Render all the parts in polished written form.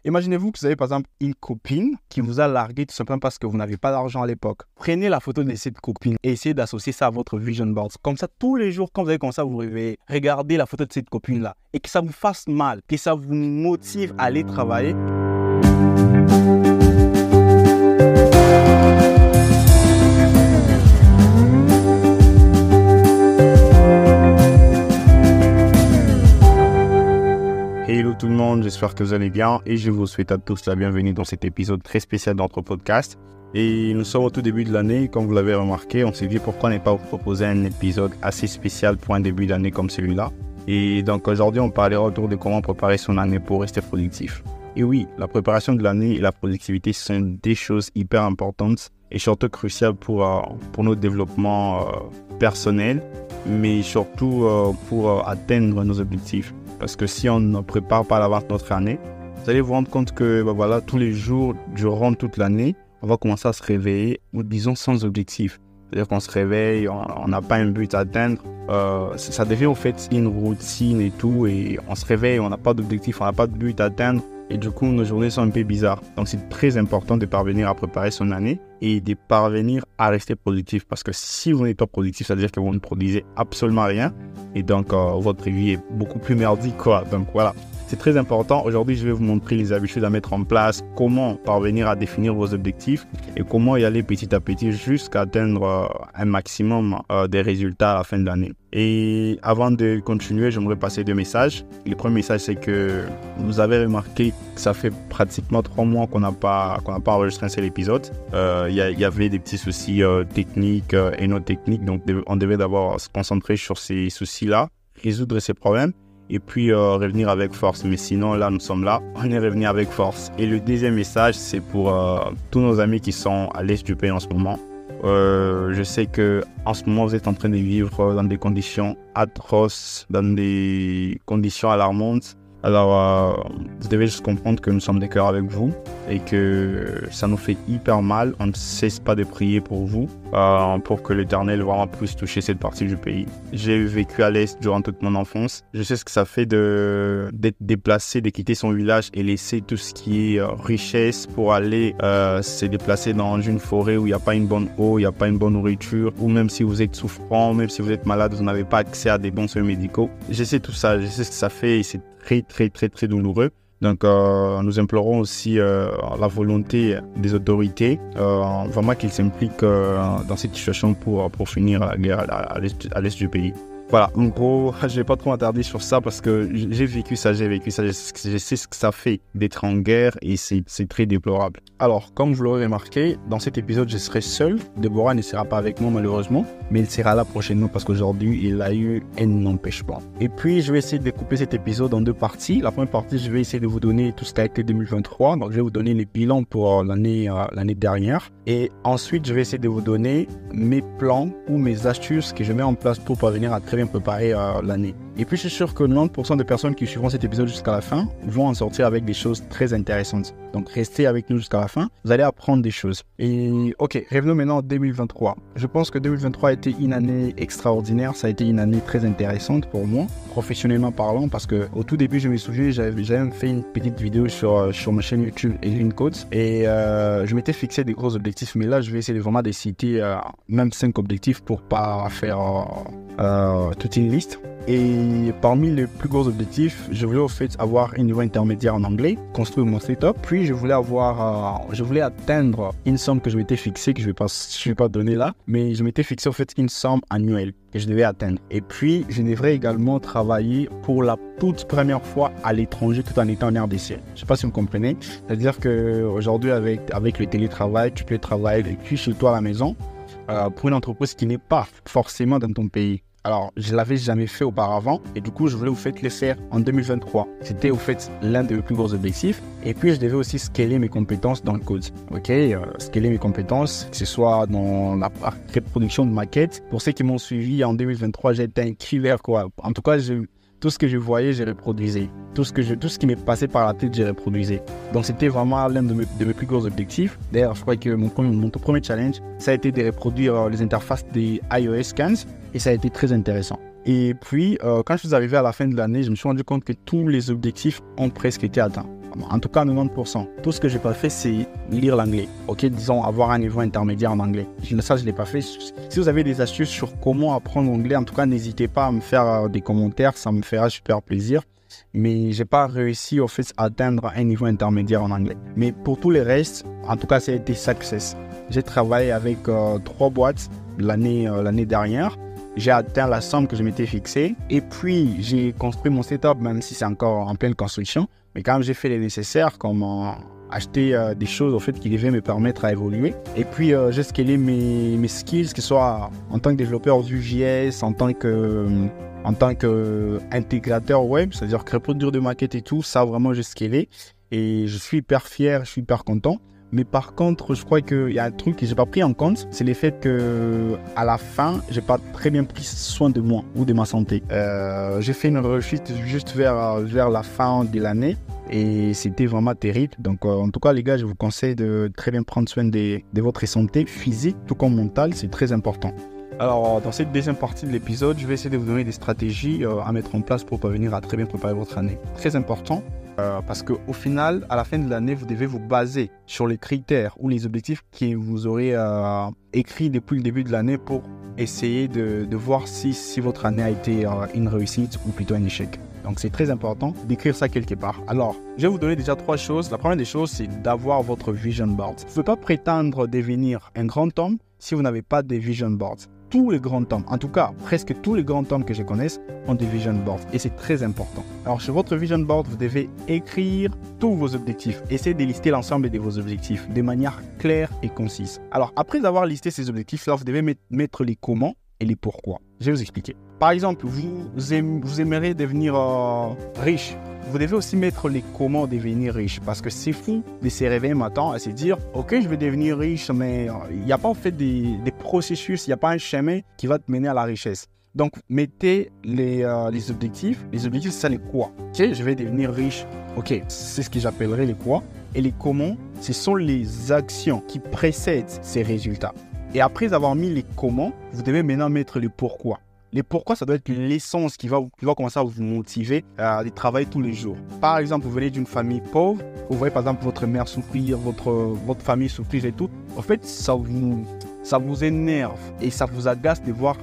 Imaginez-vous que vous avez par exemple une copine qui vous a largué tout simplement parce que vous n'avez pas d'argent à l'époque. Prenez la photo de cette copine et essayez d'associer ça à votre vision board. Comme ça, tous les jours, quand vous avez commencé à vous réveiller, regardez la photo de cette copine-là et que ça vous fasse mal, que ça vous motive à aller travailler. Hello tout le monde, j'espère que vous allez bien et je vous souhaite à tous la bienvenue dans cet épisode très spécial de notre podcast. Et nous sommes au tout début de l'année, comme vous l'avez remarqué, on s'est dit pourquoi ne pas vous proposer un épisode assez spécial pour un début d'année comme celui-là. Et donc aujourd'hui on parlera autour de comment préparer son année pour rester productif. Et oui, la préparation de l'année et la productivité sont des choses hyper importantes et surtout cruciales pour notre développement personnel, mais surtout pour atteindre nos objectifs. Parce que si on ne prépare pas à l'avance notre année, vous allez vous rendre compte que tous les jours, durant toute l'année, on va commencer à se réveiller, disons, sans objectif. C'est-à-dire qu'on se réveille, on n'a pas un but à atteindre. Ça devient en fait une routine et tout. Et on se réveille, on n'a pas d'objectif, on n'a pas de but à atteindre. Et du coup, nos journées sont un peu bizarres. Donc, c'est très important de parvenir à préparer son année et de parvenir à rester productif. Parce que si vous n'êtes pas productif, ça veut dire que vous ne produisez absolument rien. Et donc, votre vie est beaucoup plus merdique, quoi. Donc, voilà. C'est très important. Aujourd'hui, je vais vous montrer les habitudes à mettre en place, comment parvenir à définir vos objectifs et comment y aller petit à petit jusqu'à atteindre un maximum des résultats à la fin de l'année. Et avant de continuer, j'aimerais passer 2 messages. Le premier message, c'est que vous avez remarqué que ça fait pratiquement 3 mois qu'on n'a pas enregistré un seul épisode. Il y avait des petits soucis techniques et non techniques, donc on devait d'abord se concentrer sur ces soucis-là, résoudre ces problèmes. Et puis revenir avec force. Mais sinon, là, nous sommes là. On est revenu avec force. Et le deuxième message, c'est pour tous nos amis qui sont à l'est du pays en ce moment. Je sais qu'en ce moment, vous êtes en train de vivre dans des conditions atroces, dans des conditions alarmantes. Alors, vous devez juste comprendre que nous sommes de cœur avec vous et que ça nous fait hyper mal. On ne cesse pas de prier pour vous, pour que l'Éternel vraiment puisse toucher cette partie du pays. J'ai vécu à l'Est durant toute mon enfance. Je sais ce que ça fait d'être déplacé, de quitter son village et laisser tout ce qui est richesse pour aller se déplacer dans une forêt où il n'y a pas une bonne eau, il n'y a pas une bonne nourriture, ou même si vous êtes souffrant, même si vous êtes malade, vous n'avez pas accès à des bons soins médicaux. Je sais tout ça, je sais ce que ça fait et c'est très douloureux. Donc nous implorons aussi la volonté des autorités, vraiment qu'ils s'impliquent dans cette situation pour finir la guerre à l'est du pays. Voilà, en gros, je ne vais pas trop m'attarder sur ça parce que j'ai vécu ça, je sais ce que ça fait d'être en guerre et c'est très déplorable. Alors, comme vous l'aurez remarqué, dans cet épisode, je serai seul. Deborah ne sera pas avec moi malheureusement, mais il sera là prochainement parce qu'aujourd'hui, il a eu un empêchement. Et puis, je vais essayer de découper cet épisode en 2 parties. La première partie, je vais essayer de vous donner tout ce qu'a été 2023. Donc, je vais vous donner les bilans pour l'année dernière. Et ensuite, je vais essayer de vous donner mes plans ou mes astuces que je mets en place pour parvenir à très bien préparer l'année. Et puis je suis sûr que 90% des personnes qui suivront cet épisode jusqu'à la fin vont en sortir avec des choses très intéressantes. Donc restez avec nous jusqu'à la fin, vous allez apprendre des choses. Et ok, revenons maintenant en 2023. Je pense que 2023 a été une année extraordinaire, ça a été une année très intéressante pour moi, professionnellement parlant, parce que au tout début je me souviens, j'avais même fait une petite vidéo sur ma chaîne YouTube Edwin Coates et je m'étais fixé des gros objectifs, mais là je vais essayer vraiment de citer même 5 objectifs pour pas faire toute une liste. Et parmi les plus gros objectifs, je voulais au fait avoir un niveau intermédiaire en anglais, construire mon setup, puis je voulais atteindre une somme que je m'étais fixée, que je vais pas donner là, mais je m'étais fixé au fait une somme annuelle que je devais atteindre. Et puis, je devrais également travailler pour la toute première fois à l'étranger tout en étant en RDC. Je ne sais pas si vous comprenez. C'est-à-dire qu'aujourd'hui, avec le télétravail, tu peux travailler depuis chez toi à la maison pour une entreprise qui n'est pas forcément dans ton pays. Alors, je ne l'avais jamais fait auparavant et du coup, je voulais au fait le faire en 2023. C'était au fait l'un de mes plus gros objectifs. Et puis, je devais aussi scaler mes compétences dans le code. Ok, scaler mes compétences, que ce soit dans la reproduction de maquettes. Pour ceux qui m'ont suivi en 2023, j'étais un killer, quoi. En tout cas, tout ce que je voyais, je reproduisais. Tout ce qui m'est passé par la tête, je reproduisais. Donc, c'était vraiment l'un de mes plus gros objectifs. D'ailleurs, je crois que mon premier challenge, ça a été de reproduire les interfaces des iOS 15 et ça a été très intéressant. Et puis, quand je suis arrivé à la fin de l'année, je me suis rendu compte que tous les objectifs ont presque été atteints. en tout cas 90%. Tout ce que j'ai pas fait, c'est lire l'anglais. Ok, disons avoir un niveau intermédiaire en anglais. Ça, je l'ai pas fait. Si vous avez des astuces sur comment apprendre l'anglais, en tout cas, n'hésitez pas à me faire des commentaires, ça me fera super plaisir. Mais j'ai pas réussi au fait à atteindre un niveau intermédiaire en anglais. Mais pour tous les restes, en tout cas, ça a été success. J'ai travaillé avec 3 boîtes l'année dernière. J'ai atteint la somme que je m'étais fixée. Et puis, j'ai construit mon setup, même si c'est encore en pleine construction. Mais quand même, j'ai fait les nécessaires, comme acheter des choses au fait, qui devaient me permettre à évoluer. Et puis, j'ai scalé mes skills, que ce soit en tant que développeur Vue.js, en tant qu'intégrateur web, c'est-à-dire que reproduire de maquettes et tout, ça vraiment, j'ai scalé. Et je suis hyper fier, je suis hyper content. Mais par contre, je crois qu'il y a un truc que je n'ai pas pris en compte, c'est le fait qu'à la fin, je n'ai pas très bien pris soin de moi ou de ma santé. J'ai fait une rechute juste vers la fin de l'année et c'était vraiment terrible. Donc, en tout cas, les gars, je vous conseille de très bien prendre soin de votre santé physique, tout comme mentale, c'est très important. Alors, dans cette deuxième partie de l'épisode, je vais essayer de vous donner des stratégies à mettre en place pour parvenir à très bien préparer votre année. Très important. Parce qu'au final, à la fin de l'année, vous devez vous baser sur les critères ou les objectifs que vous aurez écrits depuis le début de l'année pour essayer de voir si votre année a été une réussite ou plutôt un échec. Donc, c'est très important d'écrire ça quelque part. Alors, je vais vous donner déjà 3 choses. La première des choses, c'est d'avoir votre vision board. Vous ne pouvez pas prétendre devenir un grand homme si vous n'avez pas de vision board. Tous les grands hommes, en tout cas presque tous les grands hommes que je connaisse ont des vision boards et c'est très important. Alors sur votre vision board, vous devez écrire tous vos objectifs. Essayez de lister l'ensemble de vos objectifs de manière claire et concise. Alors après avoir listé ces objectifs, là vous devez mettre les comment et les pourquoi. Je vais vous expliquer. Par exemple, vous aimeriez devenir riche. Vous devez aussi mettre les comment devenir riche parce que c'est fou de se réveiller matin et se dire ok, je vais devenir riche, mais il n'y a pas en fait des processus, il n'y a pas un chemin qui va te mener à la richesse. Donc mettez les objectifs. Les objectifs, c'est ça les quoi. Ok, je vais devenir riche. Ok, c'est ce que j'appellerais les quoi. Et les comment, ce sont les actions qui précèdent ces résultats. Et après avoir mis les comment, vous devez maintenant mettre les pourquoi. Les pourquoi, ça doit être l'essence qui va commencer à vous motiver à travailler tous les jours. Par exemple, vous venez d'une famille pauvre, vous voyez par exemple votre mère souffrir, votre famille souffrir et tout. En fait, ça vous énerve et ça vous agace de voir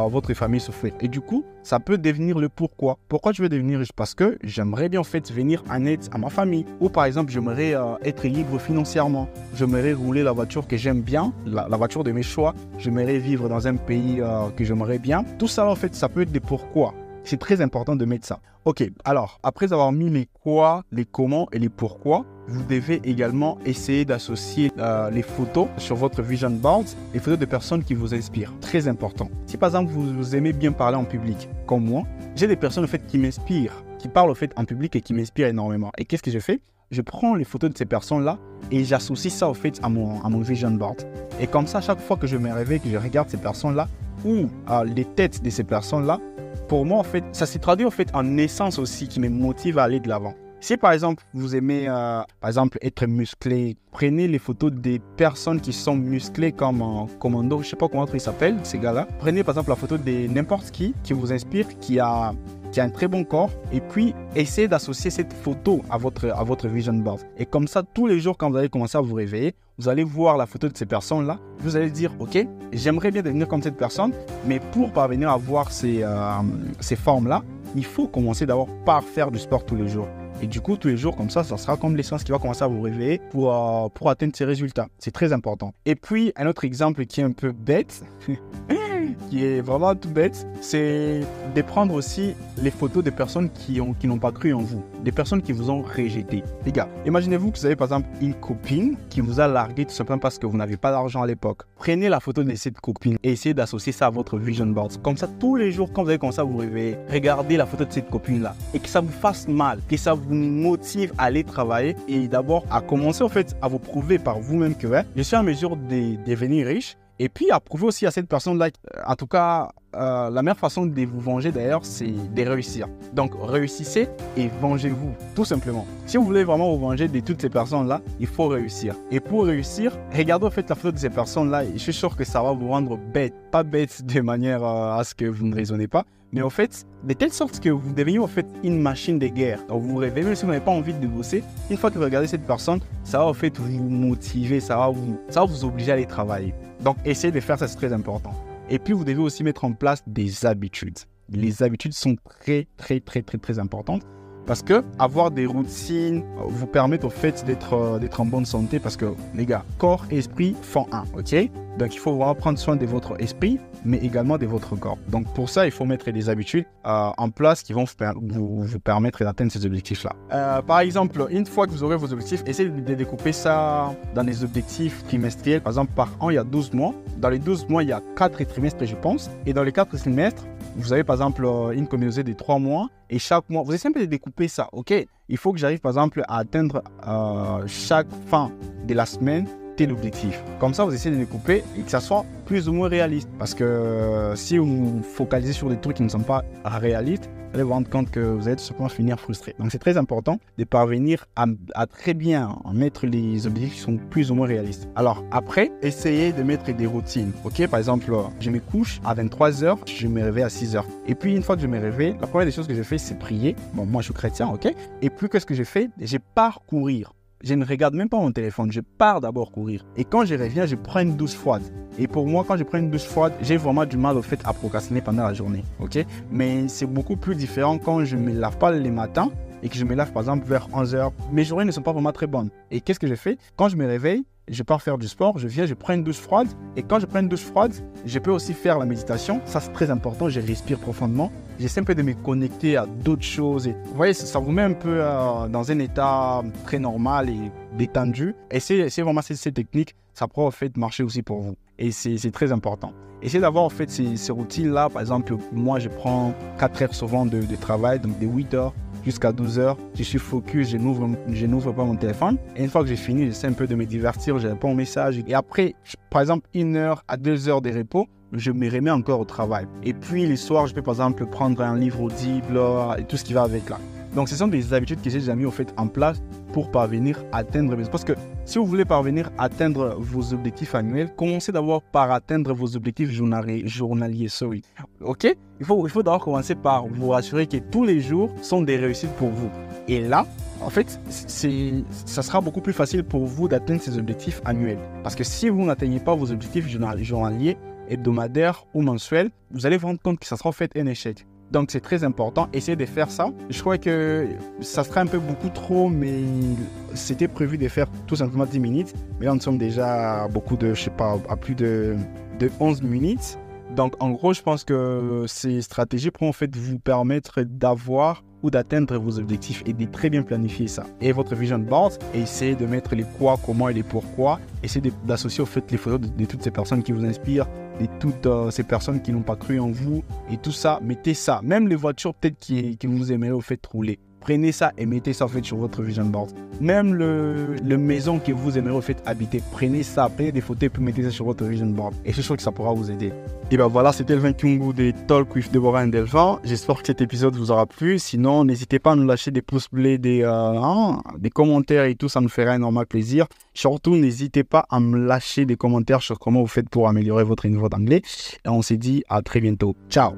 votre famille souffrir. Et du coup, ça peut devenir le pourquoi. Pourquoi je veux devenir riche? Parce que j'aimerais bien en fait venir en aide à ma famille. Ou par exemple, j'aimerais être libre financièrement. J'aimerais rouler la voiture que j'aime bien, la voiture de mes choix. J'aimerais vivre dans un pays que j'aimerais bien. Tout ça en fait, ça peut être des pourquoi. C'est très important de mettre ça. Ok, alors, après avoir mis les quoi, les comment et les pourquoi, vous devez également essayer d'associer les photos sur votre vision board, les photos de personnes qui vous inspirent. Très important. Si par exemple, vous aimez bien parler en public, comme moi, j'ai des personnes en fait qui m'inspirent, qui parlent en fait en public et qui m'inspirent énormément. Et qu'est-ce que je fais? Je prends les photos de ces personnes-là et j'associe ça en fait à mon vision board. Et comme ça, chaque fois que je me réveille, que je regarde ces personnes-là ou les têtes de ces personnes-là, pour moi, en fait, ça s'est traduit en fait en essence aussi qui me motive à aller de l'avant. Si par exemple, vous aimez par exemple être musclé, prenez les photos des personnes qui sont musclées comme Commando, je ne sais pas comment ils s'appellent, ces gars-là. Prenez par exemple la photo de n'importe qui vous inspire, qui a un très bon corps, et puis essayez d'associer cette photo à votre vision board. Et comme ça, tous les jours, quand vous allez commencer à vous réveiller, vous allez voir la photo de ces personnes-là, vous allez dire, ok, j'aimerais bien devenir comme cette personne, mais pour parvenir à voir ces formes-là, il faut commencer d'abord par faire du sport tous les jours. Et du coup, tous les jours, comme ça sera comme l'essence qui va commencer à vous réveiller pour atteindre ces résultats. C'est très important. Et puis, un autre exemple qui est un peu bête, qui est vraiment tout bête, c'est de prendre aussi les photos des personnes qui n'ont pas cru en vous, des personnes qui vous ont rejeté. Les gars, imaginez-vous que vous avez par exemple une copine qui vous a largué tout simplement parce que vous n'avez pas d'argent à l'époque. Prenez la photo de cette copine et essayez d'associer ça à votre vision board. Comme ça, tous les jours, quand vous allez commencer à vous réveiller, regardez la photo de cette copine-là et que ça vous fasse mal, que ça vous motive à aller travailler et d'abord à commencer en fait à vous prouver par vous-même que je suis en mesure de devenir riche. Et puis, à prouver aussi à cette personne-là, en tout cas, la meilleure façon de vous venger d'ailleurs, c'est de réussir. Donc réussissez et vengez-vous, tout simplement. Si vous voulez vraiment vous venger de toutes ces personnes-là, il faut réussir. Et pour réussir, regardez en fait la photo de ces personnes-là et je suis sûr que ça va vous rendre bête. Pas bête de manière à ce que vous ne raisonnez pas, mais en fait, de telle sorte que vous deveniez en fait une machine de guerre. Donc vous vous réveillez, même si vous n'avez pas envie de bosser, une fois que vous regardez cette personne, ça va en fait vous motiver, ça va vous obliger à aller travailler. Donc essayez de faire ça, c'est très important. Et puis vous devez aussi mettre en place des habitudes. Les habitudes sont très importantes. Parce que avoir des routines vous permet au fait d'être en bonne santé parce que les gars, corps et esprit font un, ok? Donc il faut vraiment prendre soin de votre esprit mais également de votre corps. Donc pour ça, il faut mettre des habitudes en place qui vont vous permettre d'atteindre ces objectifs-là. Par exemple, une fois que vous aurez vos objectifs, essayez de découper ça dans des objectifs trimestriels. Par exemple, par an, il y a 12 mois. Dans les 12 mois, il y a 4 trimestres, je pense. Et dans les 4 trimestres, vous avez par exemple une communauté de 3 mois et chaque mois, vous essayez un peu de découper ça, ok? Il faut que j'arrive par exemple à atteindre chaque fin de la semaine tel objectif. Comme ça, vous essayez de découper et que ça soit plus ou moins réaliste. Parce que si vous vous focalisez sur des trucs qui ne sont pas réalistes, vous allez vous rendre compte que vous allez tout simplement finir frustré. Donc c'est très important de parvenir à très bien mettre les objectifs qui sont plus ou moins réalistes. Alors après, essayez de mettre des routines. Ok, par exemple, je me couche à 23h, je me réveille à 6h. Et puis une fois que je me réveille, la première des choses que je fais, c'est prier. Bon, moi je suis chrétien, ok. Et puis qu'est-ce que je fais? Je pars courir. Je ne regarde même pas mon téléphone, je pars d'abord courir. Et quand je reviens, je prends une douche froide. Et pour moi, quand je prends une douche froide, j'ai vraiment du mal au fait à procrastiner pendant la journée. Ok? Mais c'est beaucoup plus différent quand je ne me lave pas les matins et que je me lave par exemple vers 11h. Mes journées ne sont pas vraiment très bonnes. Et qu'est-ce que je fais? Quand je me réveille, je pars faire du sport, je viens, je prends une douche froide. Et quand je prends une douche froide, je peux aussi faire la méditation. Ça, c'est très important, je respire profondément. J'essaie un peu de me connecter à d'autres choses. Et, vous voyez, ça vous met un peu dans un état très normal et détendu. Essayez vraiment ces techniques, ça pourra en fait marcher aussi pour vous. Et c'est très important. Essayez d'avoir en fait ces routines-là. Par exemple, moi, je prends 4 heures souvent de travail, donc de 8 heures jusqu'à 12 heures. Je suis focus, je n'ouvre pas mon téléphone. Et une fois que j'ai fini, j'essaie un peu de me divertir, je réponds aux messages. Et après, par exemple, 1 heure à 2 heures de repos, je me remets encore au travail. Et puis, les soirs, je peux par exemple prendre un livre audible et tout ce qui va avec là. Donc, ce sont des habitudes que j'ai déjà mis au fait en place pour parvenir à atteindre. Parce que si vous voulez parvenir à atteindre vos objectifs annuels, commencez d'abord par atteindre vos objectifs journaliers. Ok? Il faut d'abord commencer par vous rassurer que tous les jours sont des réussites pour vous. Et là, en fait, ça sera beaucoup plus facile pour vous d'atteindre ces objectifs annuels. Parce que si vous n'atteignez pas vos objectifs journaliers, hebdomadaires ou mensuels, vous allez vous rendre compte que ça sera en fait un échec. Donc c'est très important, essayez de faire ça. Je crois que ça sera un peu beaucoup trop, mais c'était prévu de faire tout simplement 10 minutes. Mais là, nous sommes déjà à à plus de 11 minutes. Donc en gros, je pense que ces stratégies pourront en fait vous permettre d'avoir ou d'atteindre vos objectifs et de très bien planifier ça. Et votre vision board, essayez de mettre les quoi, comment et les pourquoi. Essayez d'associer au fait les photos de toutes ces personnes qui vous inspirent, de toutes ces personnes qui n'ont pas cru en vous et tout ça. Mettez ça, même les voitures peut-être que vous aimeriez au fait rouler. Prenez ça et mettez ça en fait sur votre vision board. Même le maison que vous aimeriez au fait habiter, prenez ça, prenez des photos et puis mettez ça sur votre vision board. Et je suis sûr que ça pourra vous aider. Et ben voilà, c'était le Kungu des Talk with Deborah and Delphin. J'espère que cet épisode vous aura plu. Sinon, n'hésitez pas à nous lâcher des pouces bleus, des commentaires et tout, ça nous fera énormément plaisir. Surtout, n'hésitez pas à me lâcher des commentaires sur comment vous faites pour améliorer votre niveau d'anglais. Et on se dit à très bientôt. Ciao!